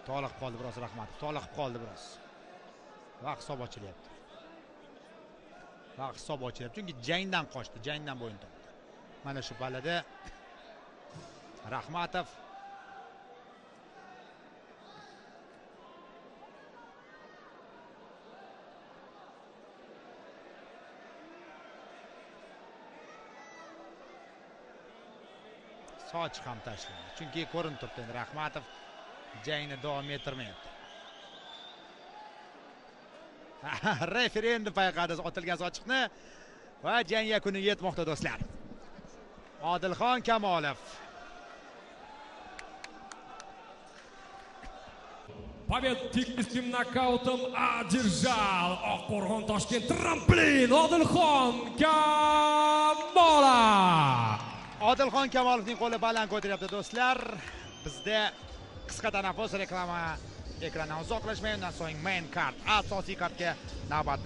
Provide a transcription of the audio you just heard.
Toliqib qoldi biroz Rahmatov. Toliqib qoldi biroz. Vaqt hisob ochilyapti. Vaqt hisob ochilyapti. Chunki jangdan qochdi, jangdan bo'yin tortdi. Mana shu pallada Rahmatov soch ham tashlandi. Chunki ko'rinib turibdi endi Rahmatov jangni davom ettirmayapti. Referi endi payqadi otilgan sochiqni va jang yakuniga yetmoqda do'stlar. Odilxon Kamolov. Победу техническим нокаутом одержал Oqko'rg'on Toshkent tramplin Odilxon Kamolov. Odilxon Kamolovning qo'li baland ko'taryapti do'stlar. Bizda qisqa tanaffus reklama ekrandan uzoqlashmay, undan so'ng main card, asosiy kartga navbatni